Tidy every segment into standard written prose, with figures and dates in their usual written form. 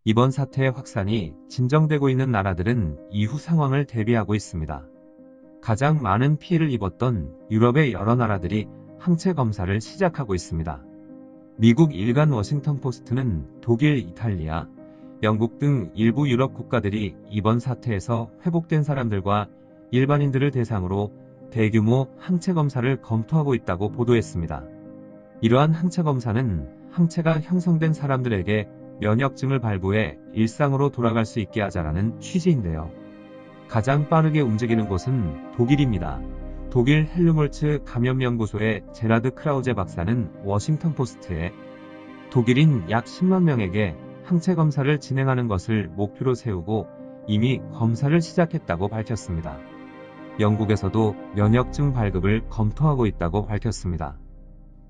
이번 사태의 확산이 진정되고 있는 나라들은 이후 상황을 대비하고 있습니다. 가장 많은 피해를 입었던 유럽의 여러 나라들이 항체 검사를 시작하고 있습니다. 미국 일간 워싱턴 포스트는 독일, 이탈리아, 영국 등 일부 유럽 국가들이 이번 사태에서 회복된 사람들과 일반인들을 대상으로 대규모 항체 검사를 검토하고 있다고 보도했습니다. 이러한 항체 검사는 항체가 형성된 사람들에게 면역증을 발부해 일상으로 돌아갈 수 있게 하자라는 취지인데요. 가장 빠르게 움직이는 곳은 독일입니다. 독일 헬르몰츠 감염연구소의 제라드 크라우제 박사는 워싱턴 포스트에 독일인 약 10만 명에게 항체 검사를 진행하는 것을 목표로 세우고 이미 검사를 시작했다고 밝혔습니다. 영국에서도 면역증 발급을 검토하고 있다고 밝혔습니다.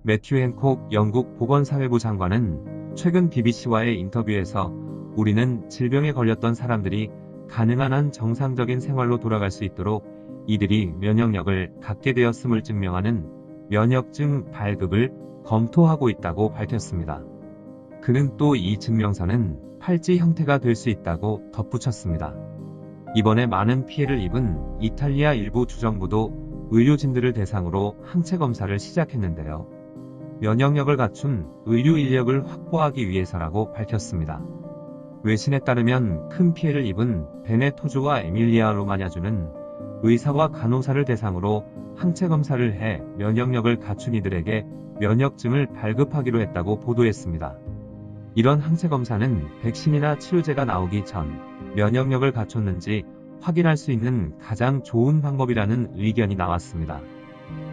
매튜 헨콕 영국 보건사회부 장관은 최근 BBC와의 인터뷰에서 우리는 질병에 걸렸던 사람들이 가능한 한 정상적인 생활로 돌아갈 수 있도록 이들이 면역력을 갖게 되었음을 증명하는 면역증 발급을 검토하고 있다고 밝혔습니다. 그는 또 이 증명서는 팔찌 형태가 될 수 있다고 덧붙였습니다. 이번에 많은 피해를 입은 이탈리아 일부 주정부도 의료진들을 대상으로 항체 검사를 시작했는데요. 면역력을 갖춘 의료 인력을 확보하기 위해서라고 밝혔습니다. 외신에 따르면 큰 피해를 입은 베네토주와 에밀리아 로마냐주는 의사와 간호사를 대상으로 항체 검사를 해 면역력을 갖춘 이들에게 면역증을 발급하기로 했다고 보도했습니다. 이런 항체 검사는 백신이나 치료제가 나오기 전 면역력을 갖췄는지 확인할 수 있는 가장 좋은 방법이라는 의견이 나왔습니다.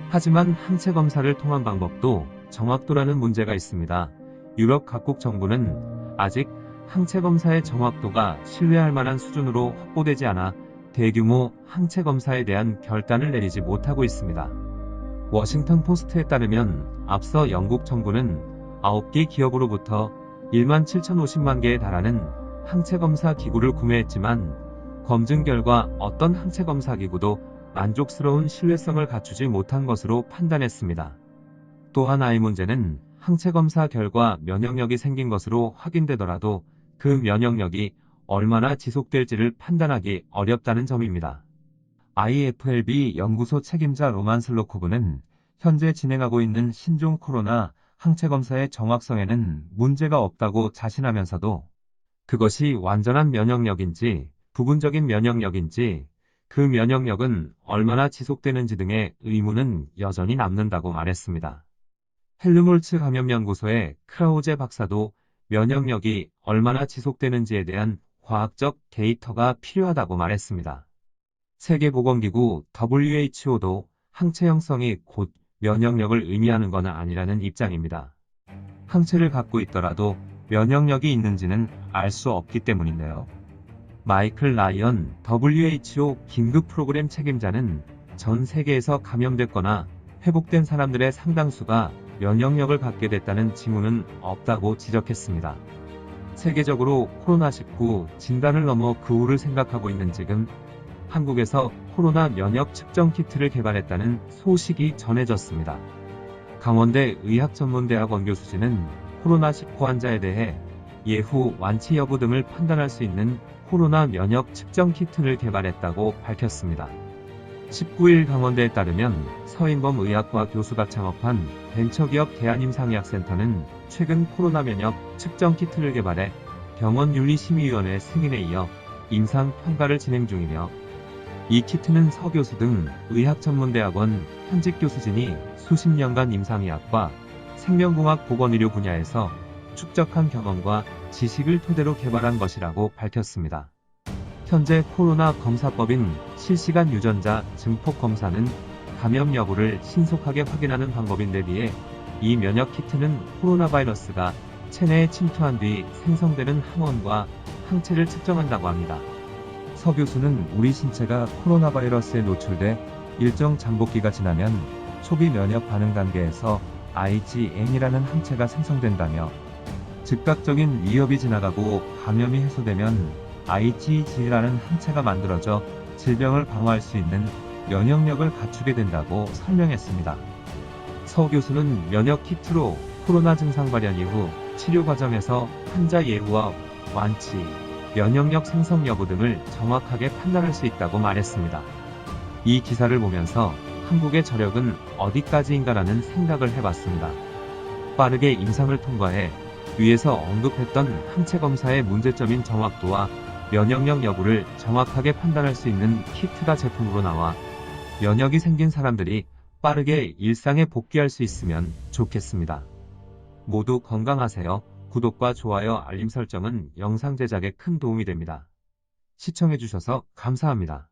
하지만 항체 검사를 통한 방법도 정확도라는 문제가 있습니다. 유럽 각국 정부는 아직 항체 검사의 정확도가 신뢰할 만한 수준으로 확보되지 않아 대규모 항체 검사에 대한 결단을 내리지 못하고 있습니다. 워싱턴 포스트에 따르면 앞서 영국 정부는 9개 기업으로부터 17,050만 개에 달하는 항체 검사 기구를 구매했지만 검증 결과 어떤 항체 검사 기구도 만족스러운 신뢰성을 갖추지 못한 것으로 판단했습니다. 또 하나의 문제는 항체 검사 결과 면역력이 생긴 것으로 확인되더라도 그 면역력이 얼마나 지속될지를 판단하기 어렵다는 점입니다. IFLB 연구소 책임자 로만 슬로코브는 현재 진행하고 있는 신종 코로나 항체 검사의 정확성에는 문제가 없다고 자신하면서도 그것이 완전한 면역력인지 부분적인 면역력인지 그 면역력은 얼마나 지속되는지 등의 의문은 여전히 남는다고 말했습니다. 헬르몰츠 감염연구소의 크라우제 박사도 면역력이 얼마나 지속되는지에 대한 과학적 데이터가 필요하다고 말했습니다. 세계보건기구 WHO도 항체 형성이 곧 면역력을 의미하는 것은 아니라는 입장입니다. 항체를 갖고 있더라도 면역력이 있는지는 알 수 없기 때문인데요. 마이클 라이언 WHO 긴급 프로그램 책임자는 전 세계에서 감염됐거나 회복된 사람들의 상당수가 면역력을 갖게 됐다는 징후는 없다고 지적했습니다. 세계적으로 코로나19 진단을 넘어 그 후를 생각하고 있는 지금 한국에서 코로나 면역 측정 키트를 개발했다는 소식이 전해졌습니다. 강원대 의학전문대학원 교수진은 코로나19 환자에 대해 예후 완치 여부 등을 판단할 수 있는 코로나 면역 측정 키트를 개발했다고 밝혔습니다. 19일 강원대에 따르면 서인범 의학과학 교수가 창업한 벤처기업 대한임상의학센터는 최근 코로나 면역 측정 키트를 개발해 병원윤리심의위원회 승인에 이어 임상평가를 진행 중이며 이 키트는 서 교수 등 의학전문대학원 현직 교수진이 수십 년간 임상의학과 생명공학 보건의료 분야에서 축적한 경험과 지식을 토대로 개발한 것이라고 밝혔습니다. 현재 코로나 검사법인 실시간 유전자 증폭 검사는 감염 여부를 신속하게 확인하는 방법인데 비해 이 면역 키트는 코로나 바이러스가 체내에 침투한 뒤 생성되는 항원과 항체를 측정한다고 합니다. 서 교수는 우리 신체가 코로나 바이러스에 노출돼 일정 잠복기가 지나면 초기 면역 반응 단계에서 IgM이라는 항체가 생성된다며 즉각적인 위협이 지나가고 감염이 해소되면 IgG라는 항체가 만들어져 질병을 방어할 수 있는 면역력을 갖추게 된다고 설명했습니다. 서 교수는 면역 키트로 코로나 증상 발현 이후 치료 과정에서 환자 예후와 완치, 면역력 생성 여부 등을 정확하게 판단할 수 있다고 말했습니다. 이 기사를 보면서 한국의 저력은 어디까지인가라는 생각을 해봤습니다. 빠르게 임상을 통과해 위에서 언급했던 항체 검사의 문제점인 정확도와 면역력 여부를 정확하게 판단할 수 있는 키트가 제품으로 나와 면역이 생긴 사람들이 빠르게 일상에 복귀할 수 있으면 좋겠습니다. 모두 건강하세요. 구독과 좋아요, 알림 설정은 영상 제작에 큰 도움이 됩니다. 시청해주셔서 감사합니다.